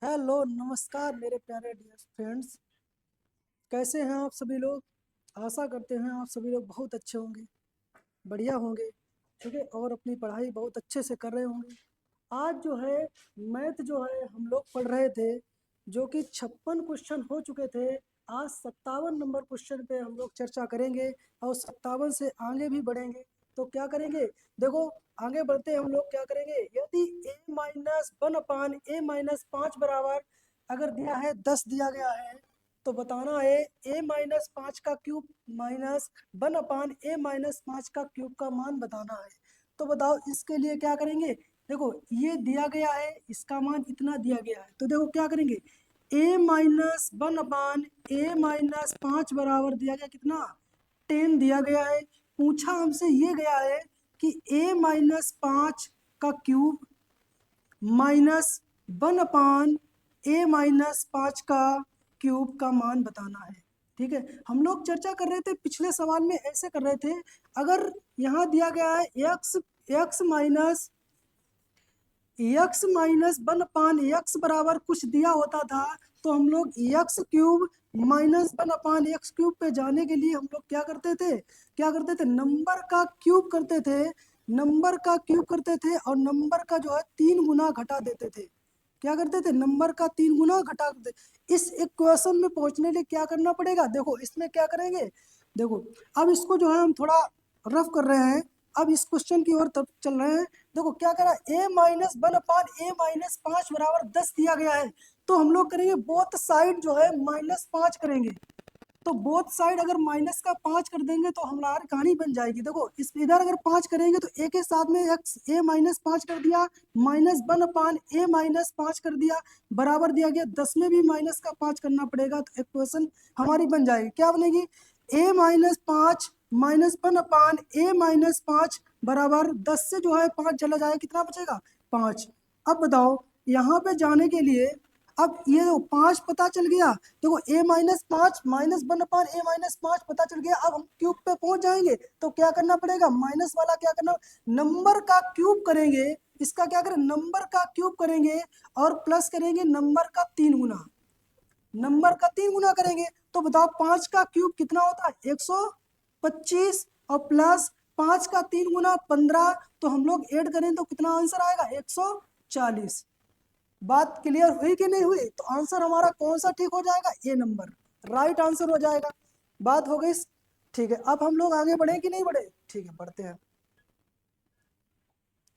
Hello नमस्कार मेरे प्यारे डियर फ्रेंड्स। कैसे हैं आप सभी लोग। आशा करते हैं आप सभी लोग बहुत अच्छे होंगे, बढ़िया होंगे, ठीक है, और अपनी पढ़ाई बहुत अच्छे से कर रहे होंगे। आज जो है मैथ जो है हम लोग पढ़ रहे थे, जो कि 56 क्वेश्चन हो चुके थे। आज 57 नंबर क्वेश्चन पे हम लोग चर्चा करेंगे और 57 से आगे भी बढ़ेंगे। तो क्या करेंगे, देखो, आगे बढ़ते हैं हम लोग क्या करेंगे। यदि a-1/a-5 बराबर अगर दिया है 10 दिया गया है, तो बताना है a-5 का क्यूब माइनस 1/a-5 का क्यूब का मान बताना है। तो बताओ इसके लिए क्या करेंगे। देखो ये दिया गया है, इसका मान इतना दिया गया है, तो देखो क्या करेंगे। a-1/a-5 बराबर दिया गया कितना, 10 दिया गया है। पूछा हमसे ये गया है कि a-5 का क्यूब माइनस 1/a-5 का क्यूब का मान बताना है। ठीक है, हम लोग चर्चा कर रहे थे पिछले सवाल में, ऐसे कर रहे थे। अगर यहाँ दिया गया है x माइनस 1/x बराबर कुछ दिया होता था, तो हम लोग x cube minus 1/x cube पे जाने के लिए हम लोग क्या करते थे, नंबर का क्यूब करते थे। नंबर का क्यूब करते थे और नंबर का जो है 3 गुना घटा देते थे। क्या करते थे, नंबर का 3 गुना घटा देते। इस इक्वेशन में पहुंचने के लिए क्या करना पड़ेगा, देखो इसमें क्या करेंगे। देखो अब इसको जो है हम थोड़ा रफ कर रहे हैं, अब इस क्वेश्चन की ओर तब चल रहे हैं। देखो क्या करा, a-1/a-5 बराबर 10 दिया गया है, तो हम लोग करेंगे बोथ साइड जो है -5 करेंगे। तो बोथ साइड अगर माइनस का 5 कर देंगे तो हमारी कहानी बन जाएगी। देखो इस इधर अगर 5 करेंगे तो एक ही साथ में एक्स a-5 कर दिया, -1/a-5 कर दिया, बराबर दिया गया 10 में भी माइनस का 5 करना पड़ेगा, तो इक्वेशन हमारी बन जाएगी। क्या बनेगी, a-5 -1/a-5 बराबर 10 से जो है 5 चला जाए, कितना बचेगा, 5। अब बताओ यहाँ पे जाने के लिए, अब ये 5 पता चल गया। देखो a-5 -1/a-5 पता चल गया। अब हम क्यूब पे पहुंच जाएंगे, तो क्या करना पड़ेगा, माइनस वाला क्या करना, नंबर का क्यूब करेंगे। इसका क्या करें, नंबर का क्यूब करेंगे और प्लस करेंगे नंबर का 3 गुना। नंबर का 3 गुना करेंगे तो बताओ 5 का क्यूब कितना होता है, 125, और प्लस 5 का 3 गुना 15। तो हम लोग ऐड करें तो कितना आंसर आएगा, 140। बात क्लियर हुई कि नहीं हुई, तो आंसर हमारा कौन सा ठीक हो जाएगा, ए नंबर राइट आंसर हो जाएगा। बात हो गई, ठीक है। अब हम लोग आगे बढ़े कि नहीं बढ़े, ठीक है बढ़ते हैं।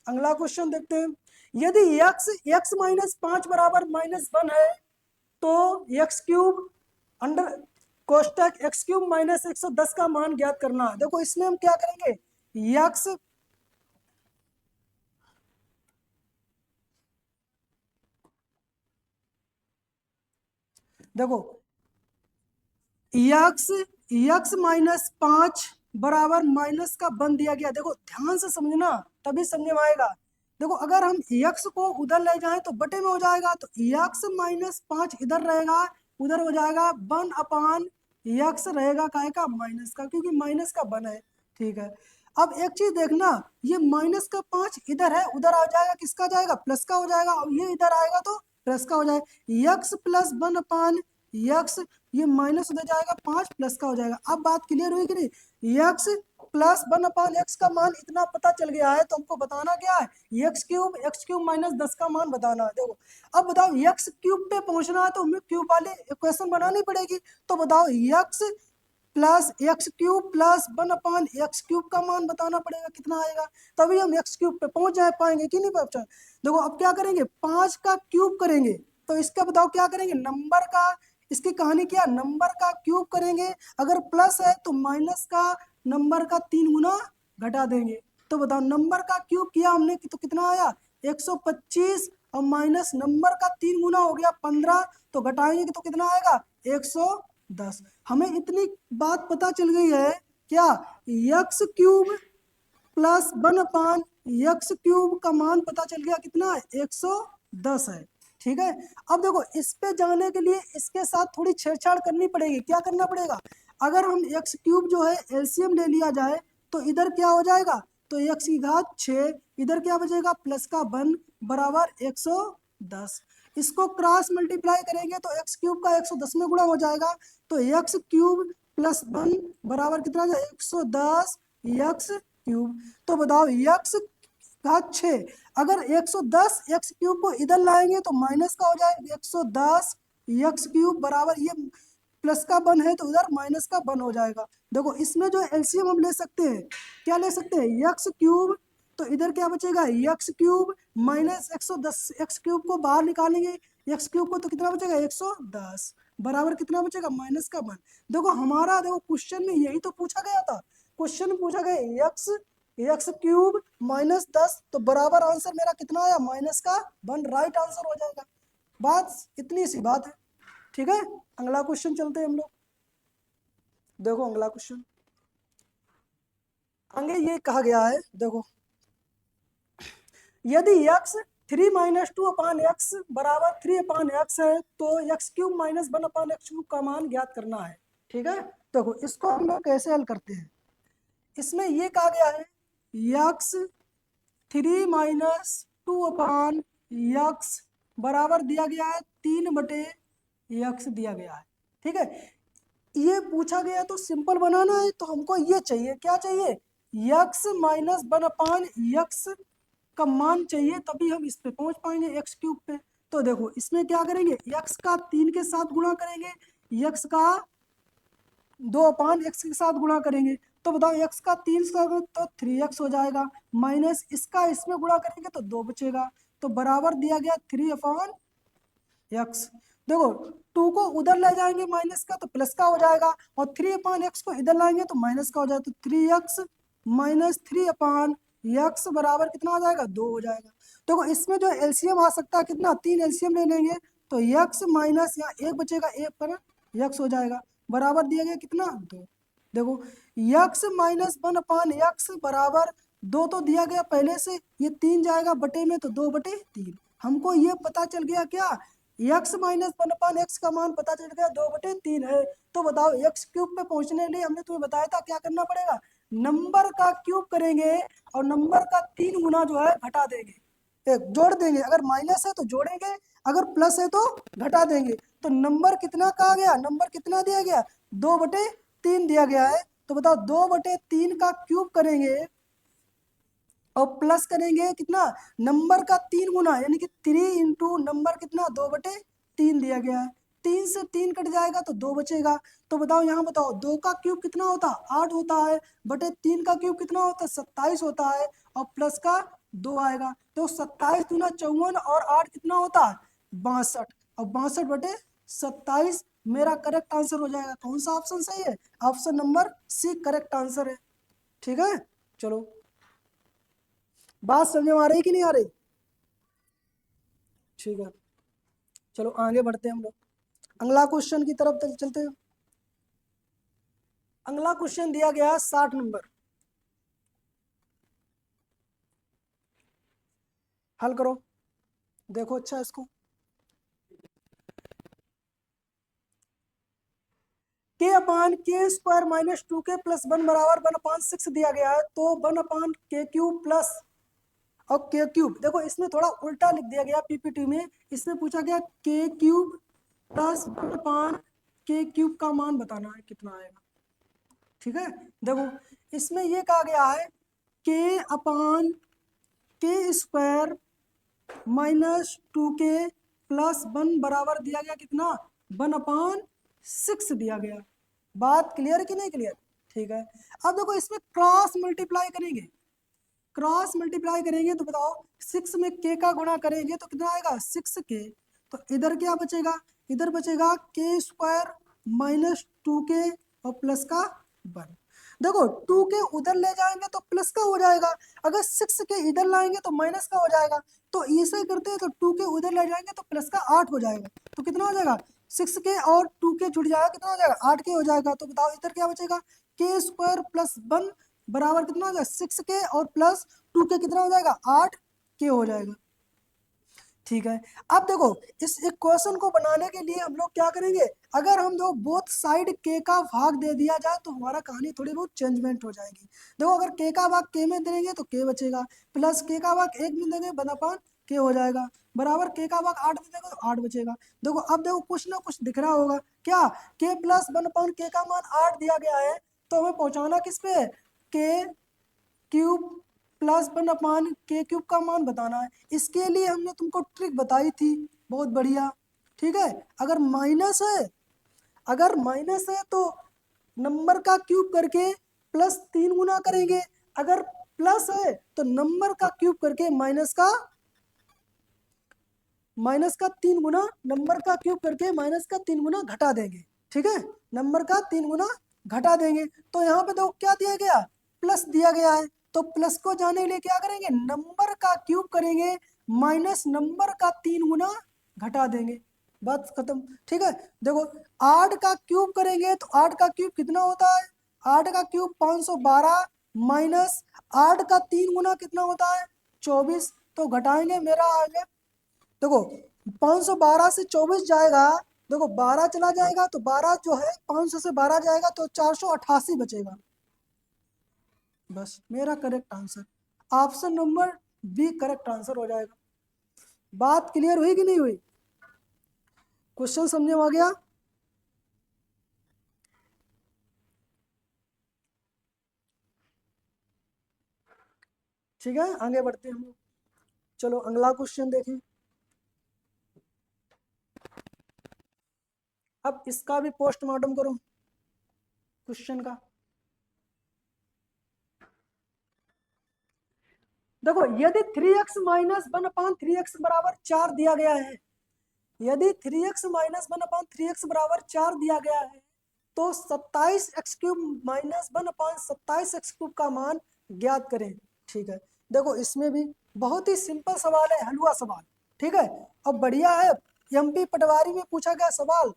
अगला क्वेश्चन देखते हैं। यदि x-5 बराबर -1 है, तो एक्स क्यूब अंडर कोष्टक एक्स क्यूब माइनस 110 का मान ज्ञात करना है। देखो इसमें हम क्या करेंगे, एक्स, देखो x-5 बराबर माइनस का बन दिया गया। देखो ध्यान से समझना तभी समझ में आएगा। देखो अगर हम x को उधर ले जाएं तो बटे में हो जाएगा, तो x-5 इधर रहेगा, उधर हो जाएगा 1/x रहेगा, काहे का, माइनस का, क्योंकि माइनस का बन है। ठीक है, अब एक चीज देखना, ये माइनस का 5 इधर है, उधर आ जाएगा, किसका जाएगा, प्लस का हो जाएगा, और ये इधर आएगा तो प्लस का हो जाएगा। x प्लस 1/x, ये माइनस उधर जाएगा, 5 प्लस का हो जाएगा। अब बात क्लियर हुई कि नहीं, x प्लस 1/x का मान इतना पता चल गया है, तो हमको बताना क्या है, x क्यूब माइनस 10 का मान बताना है। देखो अब बताओ x क्यूब पे पहुंचना है तो हमें क्यूब वाली इक्वेशन बनानी पड़ेगी। तो बताओ x plus x cube plus 1/x cube का मान बताना पड़ेगा, कितना आएगा, तभी हम एक्स क्यूब पे पहुंच जा पाएंगे कि नहीं पहुंच। देखो अब क्या करेंगे, 5 का क्यूब करेंगे, तो इसका बताओ क्या करेंगे, नंबर का, इसकी कहानी क्या, नंबर का क्यूब करेंगे, अगर प्लस है तो माइनस का नंबर का 3 गुना घटा देंगे। तो बताओ नंबर का क्यूब किया हमने तो कितना आया, 125, और माइनस नंबर का 3 गुना हो गया 15, तो घटाएंगे तो कितना आएगा, 110। हमें इतनी बात पता चल गई है क्या, x cube plus 1/x cube का मान पता चल गया, कितना है, 110 है। ठीक है, अब देखो इस पे जाने के लिए इसके साथ थोड़ी छेड़छाड़ करनी पड़ेगी। क्या करना पड़ेगा, अगर हम एक्स क्यूब जो है एलसीएम ले लिया जाए, तो इधर क्या हो जाएगा, तो x की घात 6, इधर क्या बचेगा, प्लस का 1 बराबर 110। इसको क्रॉस मल्टीप्लाई करेंगे तो एक्स क्यूब का 110 में गुणा हो जाएगा, तो एक्स क्यूब प्लस 1 बराबर कितना हो जाएगा 110 एक्स क्यूब। तो बताओ एक्स का 6, अगर 110 एक्स क्यूब को इधर लाएंगे तो माइनस का हो जाएगा 110 एक्स क्यूब बराबर ये प्लस का 1 है तो उधर माइनस का 1 हो जाएगा। देखो इसमें जो एलसीएम हम ले सकते हैं, क्या ले सकते हैं एक्स क्यूब, तो इधर क्या बचेगा x cube minus 110 x cube को बाहर निकालेंगे एक्स क्यूब को तो कितना बचेगा 110 बराबर कितना बचेगा माइनस का 1। देखो हमारा देखो क्वेश्चन में यही तो पूछा गया था, क्वेश्चन में पूछा गया एक्स क्यूब माइनस 10 तो बराबर आंसर मेरा कितना आया माइनस का 1, राइट आंसर हो जाएगा। बात इतनी सी बात है, ठीक है। अगला क्वेश्चन चलते हैं हम लोग। देखो अगला क्वेश्चन आगे ये कहा गया है, देखो यदि x 3 माइनस 2 अपान एक्स बराबर 3 अपान एक्स है तो एक्स क्यूब माइनस 1 अपान एक्स क्यूब का मान ज्ञात करना है, ठीक है। देखो इसको हम लोग कैसे हल करते हैं, इसमें ये कहा गया है x 3 माइनस 2 अपान एक्स बराबर दिया गया है 3 बटे एक्स दिया गया है, ठीक है। ये पूछा गया तो सिंपल बनाना है तो हमको ये चाहिए, क्या चाहिए x माइनस 1 अपान एक्स का मान चाहिए, तभी हम इस पे पहुंच पाएंगे एक्स क्यूब पे। तो देखो इसमें क्या करेंगे एक्स का 3 के साथ गुणा करेंगे, एक्स का 2 अपान एक्स के साथ गुणा करेंगे, तो बताओ एक्स का 3 से तो 3x हो जाएगा, माइनस इसका इसमें गुणा करेंगे तो 2 बचेगा, तो बराबर दिया गया 3 अपान एक्स। देखो 2 को उधर ले जाएंगे माइनस का तो प्लस का हो जाएगा, और 3 अपान एक्स को इधर लाएंगे तो माइनस का हो जाएगा, तो 3x माइनस 3 अपान एक्स बराबर कितना हो जाएगा 2 हो जाएगा। देखो इसमें जो एलसीएम आ सकता है कितना 3 एलसीएम ले लेंगे तो x माइनस यहाँ 1 बचेगा, 1 पर x हो जाएगा बराबर दिया गया कितना 2। देखो x माइनस 1 अपान एक्स बराबर 2 तो दिया गया पहले से, ये 3 जाएगा बटे में तो 2 बटे 3। हमको ये पता चल गया क्या x माइनस 1 अपान एक्स का मान पता चल गया 2 बटे 3 है। तो बताओ एक्स क्यूब पे पहुंचने के लिए हमने तुम्हें बताया था क्या करना पड़ेगा, नंबर का क्यूब करेंगे और नंबर का 3 गुना जो है घटा देंगे, एक जोड़ देंगे, अगर माइनस है तो जोड़ेंगे, अगर प्लस है तो घटा देंगे। तो नंबर कितना कहा गया, नंबर कितना दिया गया 2 बटे 3 दिया गया है, तो बताओ 2 बटे 3 का क्यूब करेंगे और प्लस करेंगे कितना नंबर का 3 गुना, यानी कि 3 इंटू नंबर कितना 2 बटे 3 दिया गया है, 3 से 3 कट जाएगा तो 2 बचेगा। तो बताओ यहाँ बताओ 2 का क्यूब कितना होता है 8 होता है, बटे 3 का क्यूब कितना होता है 27 होता है, और प्लस का 2 आएगा, तो 27 दूना 54 और 8 कितना होता है 62, और 62 बटे 27 मेरा करेक्ट आंसर हो जाएगा। कौन सा ऑप्शन सही है, option number C correct answer है, ठीक है। चलो बात समझ में आ रही कि नहीं आ रही, ठीक है। चलो आगे बढ़ते हैं हम लोग, अगला क्वेश्चन की तरफ चलते हैं। अगला क्वेश्चन दिया गया है 60 नंबर, हल करो, देखो अच्छा इसको। के अपान के स्क्वायर माइनस 2k प्लस 1 बराबर 1 अपान 6 दिया गया है, तो 1 अपान के क्यूब प्लस और के क्यूब, देखो इसमें थोड़ा उल्टा लिख दिया गया पीपीटी में, इसमें पूछा गया के क्यूब प्लस 1 अपान के क्यूब का मान बताना है कितना आएगा, ठीक है। देखो इसमें ये कहा गया है के अपान के स्क्वायर माइनस 2k प्लस 1 बराबर दिया गया कितना 1 अपान 6 दिया गया। बात क्लियर कि नहीं क्लियर, ठीक है। अब देखो इसमें क्रॉस मल्टीप्लाई करेंगे, क्रॉस मल्टीप्लाई करेंगे तो बताओ 6 में k का गुणा करेंगे तो कितना आएगा 6k, तो इधर क्या बचेगा, इधर बचेगा के स्क्वायर माइनस 2k और प्लस का 1। देखो 2k उधर ले जाएंगे तो प्लस का हो जाएगा, अगर 6k इधर लाएंगे तो माइनस का हो जाएगा, तो ऐसे करते हैं तो 2k उधर ले जाएंगे तो प्लस का 8 हो जाएगा, तो कितना हो जाएगा 6k और 2k जुड़ जाएगा कितना हो जाएगा 8k हो जाएगा। तो बताओ इधर क्या बचेगा के स्क्वायर प्लस 1 बराबर कितना हो जाएगा 6k और प्लस 2k कितना हो जाएगा 8k हो जाएगा, ठीक है। अब देखो इस इक्वेशन को बनाने के लिए हम लोग क्या करेंगे, अगर हम लोग बोथ साइड k का भाग दे दिया जाए तो हमारा कहानी थोड़ी बहुत चेंजमेंट हो जाएगी। देखो अगर k का भाग k में देंगे तो k बचेगा, प्लस k का भाग 1 में देंगे 1 अपान के हो जाएगा, बराबर के का भाग 8 दे देगा तो 8 बचेगा। देखो अब देखो कुछ ना कुछ दिख रहा होगा क्या, के प्लस 1 के का मान 8 दिया गया है, तो हमें पहुंचाना किस पे, के क्यूब प्लस 1/k³ का मान बताना है। इसके लिए हमने तुमको ट्रिक बताई थी, बहुत बढ़िया। ठीक है, अगर माइनस है तो नंबर का क्यूब करके प्लस 3 गुना करेंगे, अगर प्लस है तो नंबर का क्यूब करके माइनस का 3 गुना, नंबर का क्यूब करके माइनस का 3 गुना घटा देंगे। ठीक है, नंबर का 3 गुना घटा देंगे। तो यहाँ पे देखो क्या दिया गया, प्लस दिया गया है, तो प्लस को जाने के लिए क्या करेंगे, नंबर का क्यूब करेंगे माइनस नंबर का 3 गुना घटा देंगे, बात खत्म। ठीक है, देखो 8 का क्यूब करेंगे तो 8 का क्यूब कितना होता है, 8 का क्यूब 512 माइनस 8 का 3 गुना कितना होता है 24, तो घटाएंगे मेरा आगे देखो 512 से 24 जाएगा, देखो 12 चला जाएगा तो 12 जो है 500 से 12 जाएगा तो 488 बचेगा। बस मेरा correct answer option number B correct answer हो जाएगा। बात क्लियर हुई कि नहीं हुई, क्वेश्चन समझ में आ गया। ठीक है, आगे बढ़ते हैं हम लोग। चलो अगला क्वेश्चन देखें। अब इसका भी पोस्टमार्टम करो क्वेश्चन का। देखो यदि 3x माइनस 1/3x बराबर 4 दिया गया है, यदि 3x माइनस 1/3x बराबर 4 दिया गया है, तो 27x³ माइनस 1/27x³ का मान ज्ञात करें। ठीक है, देखो इसमें भी बहुत ही सिंपल सवाल है, हलवा सवाल। ठीक है, अब बढ़िया है, एमपी पटवारी में पूछा गया सवाल,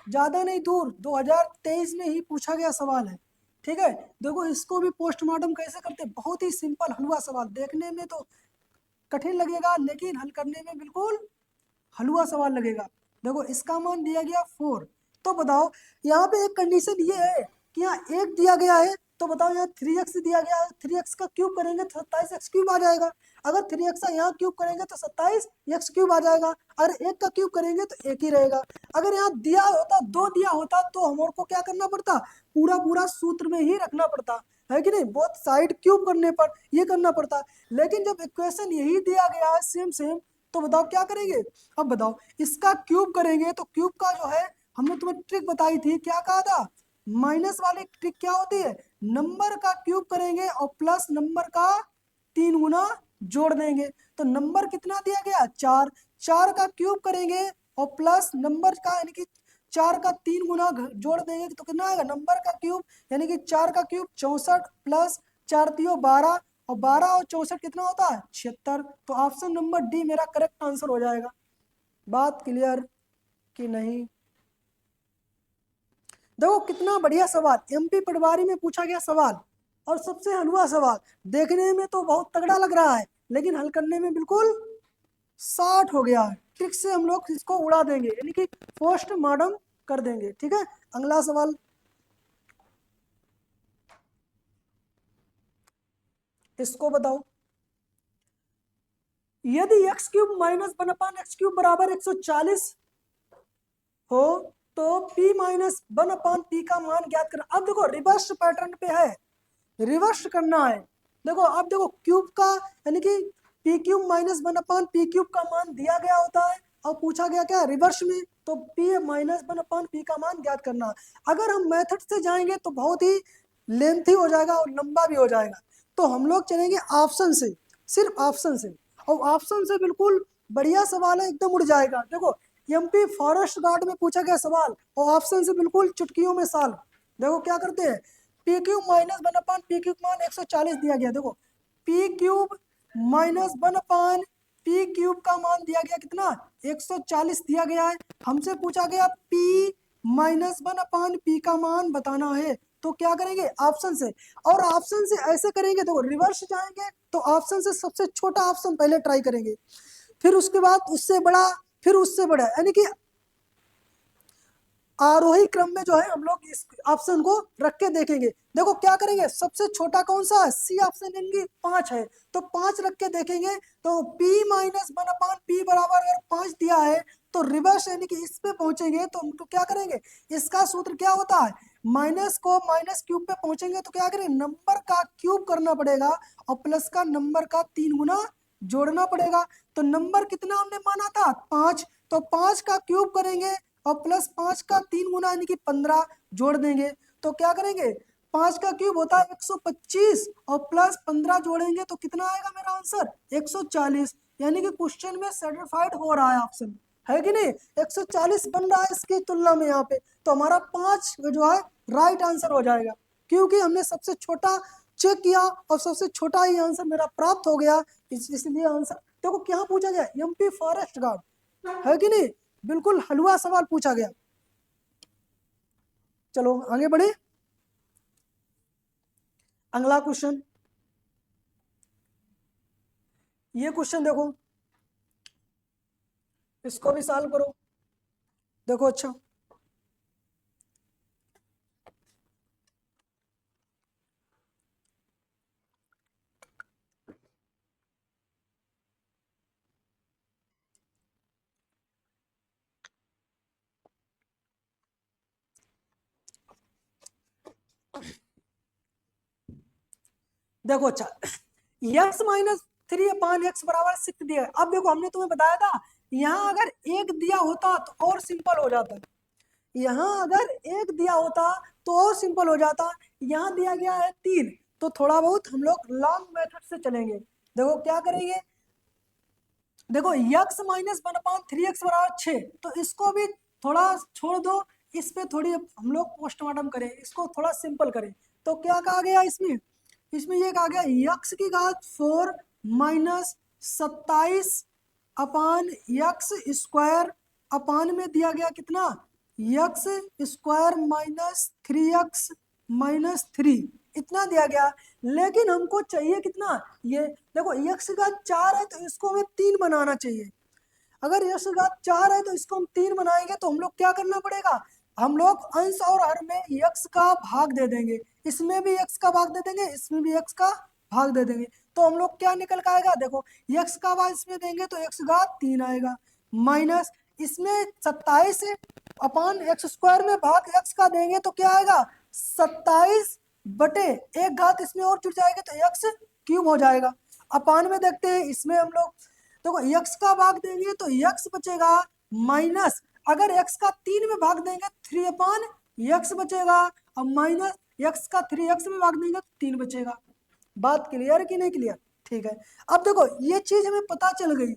ज्यादा नहीं दूर 2023 में ही पूछा गया सवाल है। ठीक है, देखो इसको भी पोस्टमार्टम कैसे करते, बहुत ही सिंपल हलवा सवाल, देखने में तो कठिन लगेगा लेकिन हल करने में बिल्कुल हलवा सवाल लगेगा। देखो इसका मान दिया गया 4, तो बताओ यहाँ पे एक कंडीशन ये है कि यहाँ 1 दिया गया है, तो बताओ यहाँ 3x दिया गया है, 3x का क्यूब करेंगे तो 27x³ आ जाएगा, अगर 3x का यहाँ क्यूब करेंगे तो 27x³ आ जाएगा, अगर 1 का क्यूब करेंगे तो 1 ही रहेगा। अगर यहाँ दिया होता 2 दिया होता तो हमारे को क्या करना पड़ता, पूरा पूरा सूत्र में ही रखना पड़ता है कि नहीं, बोथ साइड क्यूब करने पर ये करना पड़ता। लेकिन जब इक्वेशन यही दिया गया है सेम सेम, तो बताओ क्या करेंगे। अब बताओ इसका क्यूब करेंगे तो क्यूब का जो है, हमने तुम्हें ट्रिक बताई थी, क्या कहा था, माइनस वाली ट्रिक क्या होती है, नंबर का क्यूब करेंगे और प्लस नंबर का 3 गुना जोड़ देंगे, तो नंबर कितना दिया गया 4, 4 का क्यूब करेंगे और प्लस नंबर का यानी कि 4 का 3 गुना जोड़ देंगे तो कितना आएगा, नंबर का क्यूब यानी कि 4 का क्यूब 64 प्लस 4 3 12, और 12 और 64 कितना होता है 76, तो ऑप्शन नंबर डी मेरा करेक्ट आंसर हो जाएगा। बात क्लियर कि नहीं। देखो कितना बढ़िया सवाल, एमपी पटवारी में पूछा गया सवाल और सबसे हलवा सवाल, देखने में तो बहुत तगड़ा लग रहा है लेकिन हल करने में बिल्कुल 60 हो गया है। ट्रिक से हम लोग इसको उड़ा देंगे यानी कि पोस्टमार्टम कर देंगे। ठीक है, अगला सवाल, इसको बताओ, यदि x³ माइनस 1/x³ बराबर 140 हो तो p माइनस 1/p का मान ज्ञात करना। अब देखो रिवर्स पैटर्न पे है, रिवर्स करना है। देखो अब देखो क्यूब का यानी कि p³ माइनस 1/p³ का मान दिया गया होता है और पूछा गया क्या रिवर्स में, तो p माइनस 1/p का मान ज्ञात करना। अगर हम मेथड से जाएंगे तो बहुत ही लेंथी हो जाएगा और लंबा भी हो जाएगा, तो हम लोग चलेंगे ऑप्शन से, सिर्फ ऑप्शन से, और ऑप्शन से बिल्कुल बढ़िया सवाल है, एकदम उड़ जाएगा। देखो एमपी फॉरेस्ट गार्ड में पूछा गया सवाल और ऑप्शन से बिल्कुल चुटकियों में साल। देखो क्या करते हैं, p³ माइनस 1/p³ मान 140 दिया गया, देखो p³ माइनस 1/p³ का मान दिया गया कितना 140 दिया गया है, हमसे पूछा गया p माइनस 1/p का मान बताना है, तो क्या करेंगे ऑप्शन से, और ऑप्शन से ऐसे करेंगे, देखो रिवर्स जाएंगे तो ऑप्शन से सबसे छोटा ऑप्शन पहले ट्राई करेंगे, फिर उसके बाद उससे बड़ा, फिर उससे बड़ा, यानी कि आरोही क्रम में जो है हम लोग इस ऑप्शन को रख के देखेंगे। देखो क्या करेंगे, सबसे छोटा कौन सा है, सी ऑप्शन यानी कि 5 है, तो 5 रख के देखेंगे। तो p माइनस 1/p बराबर अगर 5 दिया है तो रिवर्स यानी कि इस पे पहुंचेंगे तो हम तो क्या करेंगे, इसका सूत्र क्या होता है, माइनस को माइनस क्यूब पे पहुंचेंगे तो क्या करेंगे, नंबर का क्यूब करना पड़ेगा और प्लस का नंबर का 3 गुना जोड़ना पड़ेगा। तो नंबर कितना हमने माना था, 5, तो 5 का क्यूब करेंगे और प्लस 5 का 3 गुना यानी कि 15 जोड़ देंगे। तो क्या करेंगे, 5 का क्यूब होता है 125 और प्लस 15 जोड़ेंगे तो कितना आएगा मेरा आंसर, 140। यानी कि क्वेश्चन में सेटिस्फाइड हो रहा है ऑप्शन, है कि नहीं, 140 बन रहा है इसकी तुलना में यहाँ पे। तो हमारा 5 जो है राइट आंसर हो जाएगा, क्योंकि हमने सबसे छोटा चेक किया और सबसे छोटा ही आंसर मेरा प्राप्त हो गया। इसलिए आंसर देखो क्या पूछा गया, एमपी फॉरेस्ट गार्ड, है कि नहीं, बिल्कुल हलवा सवाल पूछा गया। चलो आगे बढ़े, अगला क्वेश्चन, ये क्वेश्चन देखो, इसको भी सॉल्व करो। देखो अच्छा, देखो अच्छा, x माइनस 3/x बराबर 6 दिया है। अब देखो हमने तुम्हें बताया था, यहाँ अगर एक दिया होता तो और सिंपल हो जाता, यहाँ अगर एक दिया होता तो और सिंपल हो जाता। यहाँ दिया गया है 3, तो थोड़ा बहुत हम लोग लॉन्ग मेथड से चलेंगे। देखो क्या करेंगे, देखो x माइनस 1/3x बराबर 6, तो इसको भी थोड़ा छोड़ दो, इस पे थोड़ी हम लोग पोस्टमार्टम करें, इसको थोड़ा सिंपल करें। तो क्या कहा गया इसमें, इसमें ये कहा गया x की घात 4 माइनस 27 अपान एक्स स्क्वायर, अपान में दिया गया कितना, x square minus 3x minus 3, इतना दिया गया। लेकिन हमको चाहिए कितना, ये देखो x का 4 है तो इसको हमें 3 बनाना चाहिए। अगर x का 4 है तो इसको हम 3 बनाएंगे तो हम लोग क्या करना पड़ेगा, हम लोग अंश और हर में x का भाग दे देंगे, इसमें भी x का भाग दे देंगे, इसमें भी x का भाग दे देंगे। तो हम लोग क्या निकल के आएगा, देखो x का भाग इसमें देंगे तो x का 3 आएगा, माइनस इसमें 27 अपान एक्स स्क्वायर में भाग x का देंगे तो क्या आएगा, 27 बटे एक घात इसमें और जुड़ जाएगी तो एक्स क्यूब हो जाएगा। अपान में देखते हैं, इसमें हम लोग देखो x का भाग देंगे तो x बचेगा, माइनस अगर x का 3 में भाग देंगे 3/x बचेगा, और माइनस x का 3x में भाग देंगे तो 3 बचेगा। बात क्लियर कि नहीं क्लियर, ठीक है। अब देखो ये चीज हमें पता चल गई,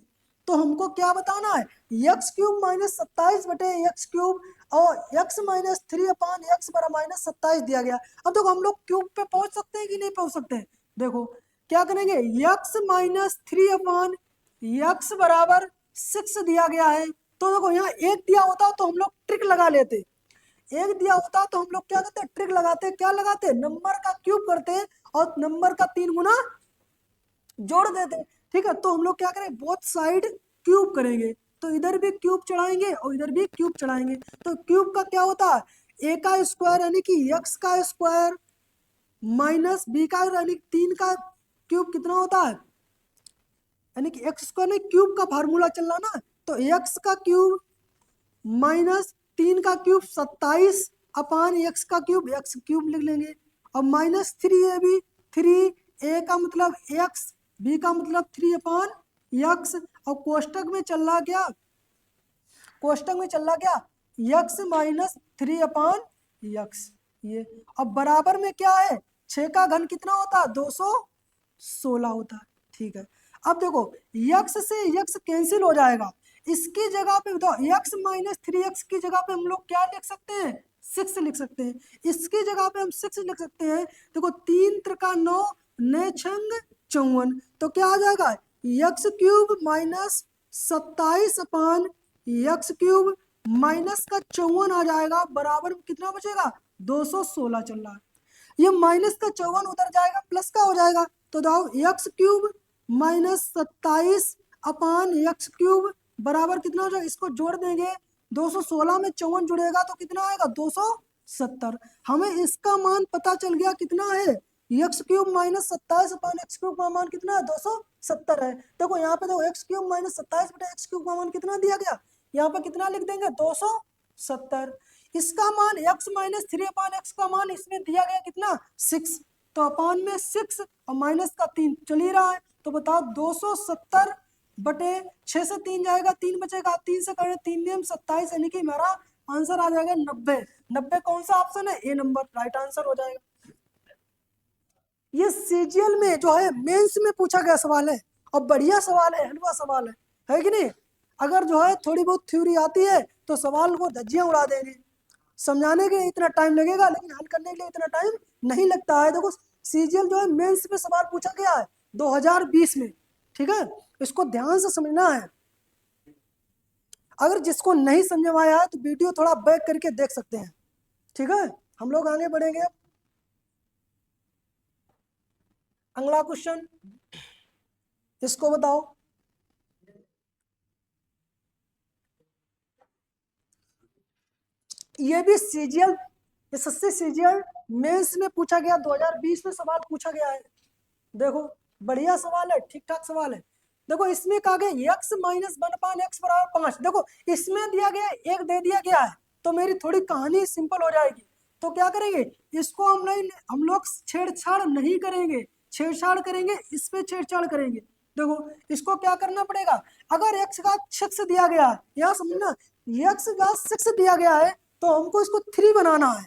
तो हमको क्या बताना है, एक्स क्यूब माइनस 27 बटे एक्स क्यूब और x माइनस 3/x बरा माइनस 27 दिया गया। अब देखो हम लोग क्यूब पे पहुंच सकते हैं कि नहीं पहुंच सकते हैं, देखो क्या करेंगे, x माइनस 3/x बराबर 6 दिया गया है। तो देखो यहाँ एक दिया होता तो हम लोग ट्रिक लगा लेते, एक दिया होता तो हम लोग क्या करते, ट्रिक लगाते, क्या लगाते, नंबर का क्यूब करते और नंबर का 3 गुना जोड़ देते। ठीक है, तो हम लोग क्या करें, बोथ साइड क्यूब करेंगे, तो इधर भी क्यूब चढ़ाएंगे और इधर भी क्यूब चढ़ाएंगे। तो क्यूब का क्या होता है, a का स्क्वायर यानी कि x का स्क्वायर माइनस b का यानी 3 का क्यूब कितना होता है, यानी कि एक्स स्क्वायर में क्यूब का फार्मूला चल रहा ना, तो x का क्यूब माइनस 3 का क्यूब 27 अपान x का क्यूब x क्यूब लिख लेंगे, और माइनस 3ab, 3a का मतलब x, b का मतलब 3/x, और कोष्टक में चल रहा क्या, कोष्टक में चल रहा क्या, x माइनस 3/x। ये अब बराबर में क्या है, 6 का घन कितना होता है, 216 होता है। ठीक है, अब देखो x से x कैंसिल हो जाएगा, इसकी जगह पे बताओ x माइनस 3x की जगह पे हम लोग क्या लिख सकते हैं, 6 लिख सकते हैं, इसकी जगह पे हम 6 लिख सकते हैं। देखो 3 त्रिका 9 9 छंग 54, तो क्या आ जाएगा, x क्यूब माइनस 27 अपान एक्स क्यूब माइनस का 54 आ जाएगा, बराबर में कितना बचेगा, 216 चल रहा है। ये माइनस का 54 उधर जाएगा, प्लस का हो जाएगा, तो दाओ एक्स क्यूब माइनस 27 अपान एक्स क्यूब बराबर कितना हो जाएगा, इसको जोड़ देंगे, 216 में 54 जुड़ेगा तो कितना आएगा 270। हमें इसका मान पता चल गया कितना है, x cube minus 27 upon x cube का मान कितना है 270 है। देखो यहाँ पे देखो एक्स क्यूब माइनस 27 बटा एक्स क्यूब का मान कितना दिया गया, यहाँ पे कितना लिख देंगे 270। इसका मान x माइनस 3 अपॉन एक्स का मान इसमें दिया गया कितना 6, तो अपॉन में 6 और माइनस का 3 चल ही रहा है, तो बताओ 270 बटे 6 से 3 जाएगा 3 बचेगा, 3 से करें 3 नियम 27, यानी कि हमारा आंसर आ जाएगा 90। 90 कौन सा ऑप्शन है, ए नंबर राइट आंसर हो जाएगा। ये सीजीएल में जो है मेंस में पूछा गया सवाल है, और बढ़िया सवाल है, हलवा सवाल है कि नहीं। अगर जो है थोड़ी बहुत थ्योरी आती है तो सवाल को धज्जियां उड़ा देंगे, समझाने के इतना टाइम लगेगा लेकिन हल करने के लिए इतना टाइम नहीं लगता है। देखो सीजीएल जो है मेंस में सवाल पूछा गया है 2020 में, ठीक है, इसको ध्यान से समझना है। अगर जिसको नहीं समझ में आया है तो वीडियो थोड़ा बैक करके देख सकते हैं, ठीक है। हम लोग आगे बढ़ेंगे। अगला क्वेश्चन, इसको बताओ। ये भी सीजीएल एसएससी सीजीएल मेंस में पूछा गया, 2020 में सवाल पूछा गया है। देखो बढ़िया सवाल है, ठीक ठाक सवाल है। देखो इसमें कहा गया x माइनस 1 अपान एक्स बराबर 5। देखो इसमें दिया गया एक दे दिया गया है, तो मेरी थोड़ी कहानी सिंपल हो जाएगी। तो क्या करेंगे, इसको हम लोग छेड़छाड़ नहीं करेंगे, छेड़छाड़ करेंगे इस पे छेड़छाड़ करेंगे। देखो इसको क्या करना पड़ेगा, अगर x का 6 दिया गया है, यहाँ समझना x का 6 दिया गया है तो हमको इसको 3 बनाना है,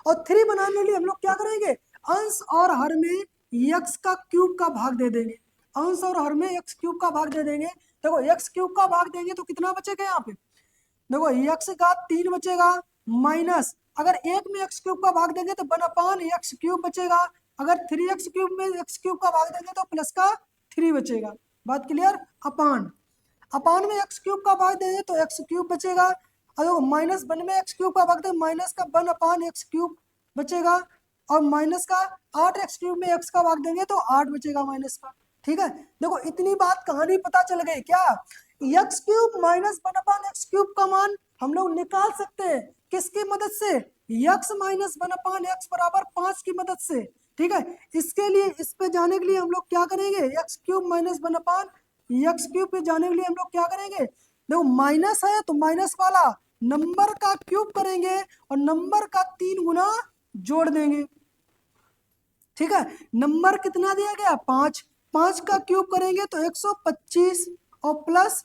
और 3 बनाने के लिए हम लोग क्या करेंगे, अंश और हर में x का क्यूब का भाग दे देंगे, अंश और हर में x क्यूब का भाग दे देंगे। देखो x क्यूब का भाग देंगे तो कितना बचेगा यहाँ पे, देखो x का 3 बचेगा, माइनस अगर एक में x क्यूब का भाग देंगे तो 1 अपान एक्स क्यूब बचेगा, अगर 3x क्यूब में x क्यूब का भाग देंगे तो प्लस का 3 बचेगा। बात क्लियर, अपान अपान में एक्स क्यूब का भाग देंगे तो एक्स क्यूब बचेगा, और माइनस 1 में एक्स क्यूब का भाग देंगे माइनस का 1 अपान एक्स क्यूब बचेगा, और माइनस का 8 एक्स क्यूब में एक्स का भाग देंगे तो 8 बचेगा माइनस का। ठीक है, देखो इतनी बात कहानी पता चल गई क्या, एक्स क्यूब माइनस 1 अपान एक्स क्यूब का मान हम लोग निकाल सकते हैं किसकी मदद से, एक्स माइनस 1 अपान एक्स बराबर 5 की मदद से। ठीक है, इसके लिए इस पे जाने के लिए हम लोग क्या करेंगे, एक्स क्यूब माइनस 1 अपान एक्स क्यूब पे जाने के लिए हम लोग क्या करेंगे, देखो माइनस है तो माइनस वाला नंबर का क्यूब करेंगे और नंबर का 3 गुना जोड़ देंगे। ठीक है, नंबर कितना दिया गया 5, 5 का क्यूब करेंगे तो 125 और प्लस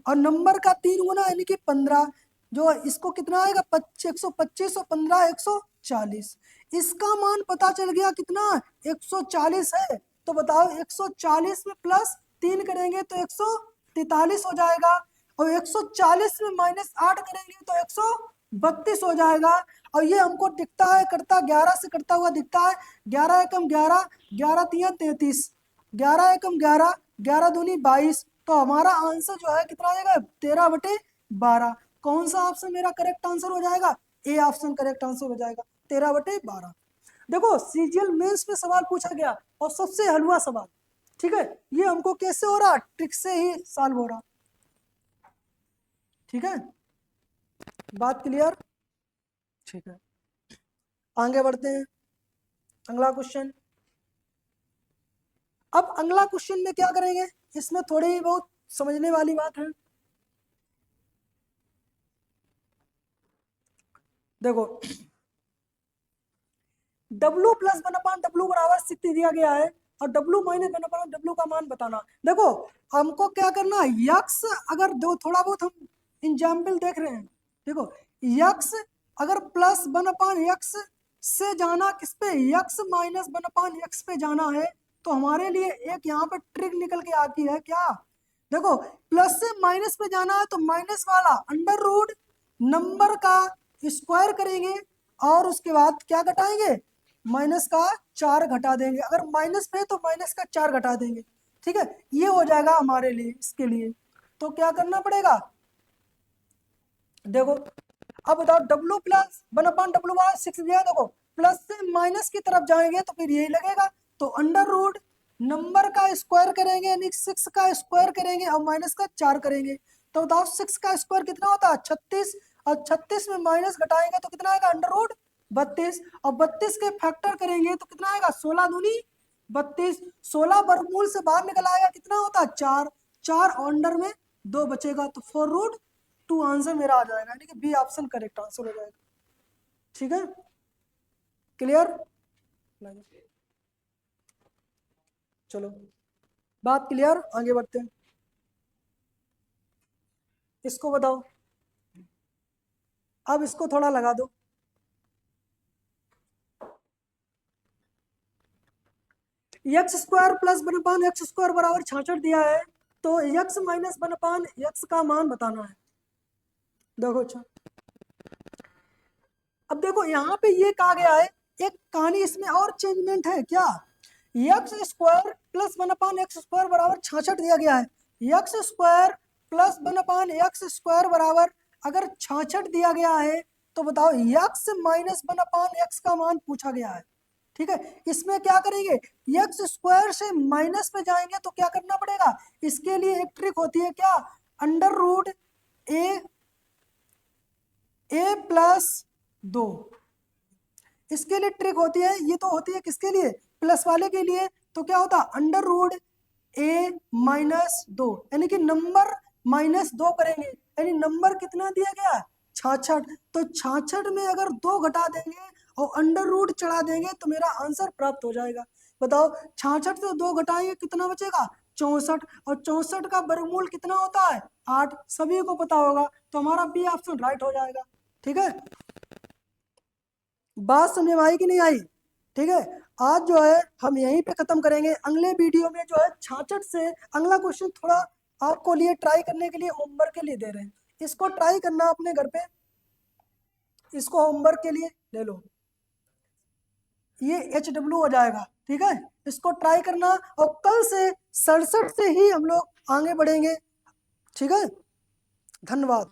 और नंबर का 3 गुना यानी कि 15, जो इसको कितना आएगा 125 और 15 140। इसका मान पता चल गया कितना 140 है, तो बताओ 140 में प्लस 3 करेंगे तो 143 हो जाएगा, और 140 में माइनस 8 करेंगे तो 132 हो जाएगा। और ये हमको दिखता है करता 11 से करता हुआ दिखता है, 11 एकम 11, 11 तिया 33, 11 एकम 11, 11 दूनी 22, तो हमारा आंसर जो है कितना आ जाएगा 13/12। कौन सा ऑप्शन मेरा करेक्ट आंसर हो जाएगा, ए ऑप्शन करेक्ट आंसर हो जाएगा 13/12। देखो सीजीएल मेंस में सवाल पूछा गया और सबसे हलवा सवाल, ठीक है, ये हमको कैसे हो रहा, ट्रिक से ही सॉल्व हो रहा। ठीक है, बात क्लियर, ठीक है, आगे बढ़ते हैं अगला क्वेश्चन। अब अगला क्वेश्चन में क्या करेंगे, इसमें थोड़ी बहुत समझने वाली बात है। देखो W प्लस 1 अपान W बराबर 6 दिया गया है और W माइनस 1 अपान W का मान बताना। देखो हमको क्या करना है, यक्स अगर दो थोड़ा बहुत हम एग्जाम्पल देख रहे हैं, देखो यक्स अगर प्लस 1 अपान एक्स से जाना किस पे, यक्स माइनस 1 अपान एक्स पे जाना है, तो हमारे लिए एक यहाँ पे ट्रिक निकल के आती है क्या, देखो प्लस से माइनस पे जाना है तो माइनस वाला अंडर रूट नंबर का स्क्वायर करेंगे और उसके बाद क्या घटाएंगे, माइनस का 4 घटा देंगे, अगर माइनस पे तो माइनस का 4 घटा देंगे। ठीक है, ये हो जाएगा हमारे लिए, इसके लिए तो क्या करना पड़ेगा, देखो अब बताओ W प्लस 1 अपान W बराबर 6 दिया, देखो प्लस से माइनस की तरफ जाएंगे तो फिर यही लगेगा, तो अंडर रूट नंबर का स्क्वायर करेंगे यानी 6 का स्क्वायर करेंगे और माइनस का 4 करेंगे, तो बताओ 6 का स्क्वायर कितना होता है 36, और 36 में माइनस घटाएंगे तो कितना आएगा अंडर रूट 32, और 32 के फैक्टर करेंगे तो कितना आएगा 16 दूनी 32, 16 वर्गमूल से बाहर निकल आएगा कितना होता है 4, 4 अंडर में 2 बचेगा तो 4√2 आंसर मेरा आ जाएगा, यानी कि बी ऑप्शन करेक्ट आंसर हो जाएगा। ठीक है, क्लियर? चलो बात क्लियर, आगे बढ़ते हैं। इसको बताओ, अब इसको थोड़ा लगा दो। X square plus 1 x square बराबर 66 दिया है, तो एक्स माइनस 1 एक्स का मान बताना है। देखो अच्छा, अब देखो यहाँ पे ये कहा गया है, एक कहानी इसमें और चेंजमेंट है क्या, x square plus 1 x square बराबर 66 दिया गया है, x square plus 1 x square बराबर अगर 66 दिया गया है तो बताओ एक्स माइनस 1 एक्स का मान पूछा गया है। ठीक है, इसमें क्या करेंगे, एक्स स्क्वायर से माइनस पे जाएंगे तो क्या करना पड़ेगा, इसके लिए एक ट्रिक होती है क्या, अंडर रूट ए प्लस 2, इसके लिए ट्रिक होती है, ये तो होती है किसके लिए, प्लस वाले के लिए, तो क्या होता है अंडर रूट ए माइनस 2, यानी कि नंबर माइनस 2 करेंगे, यानी नंबर कितना दिया गया 66, तो 66 में अगर 2 घटा देंगे और अंडर रूट चढ़ा देंगे तो मेरा आंसर प्राप्त हो जाएगा। बताओ 66 से 2 घटाएंगे कितना बचेगा 64, और 64 का वर्गमूल कितना होता है 8, सभी को पता होगा, तो हमारा बी ऑप्शन राइट हो जाएगा। ठीक है, बात समझ में आई कि नहीं आई? ठीक है, आज जो है हम यहीं पे खत्म करेंगे, अगले वीडियो में जो है 66 से अगला क्वेश्चन थोड़ा आपको लिए ट्राई करने के लिए होमवर्क के लिए दे रहे हैं, इसको ट्राई करना अपने घर पे, इसको होमवर्क के लिए ले लो, ये HW हो जाएगा। ठीक है, इसको ट्राई करना, और कल से 67 से ही हम लोग आगे बढ़ेंगे। ठीक है, धन्यवाद।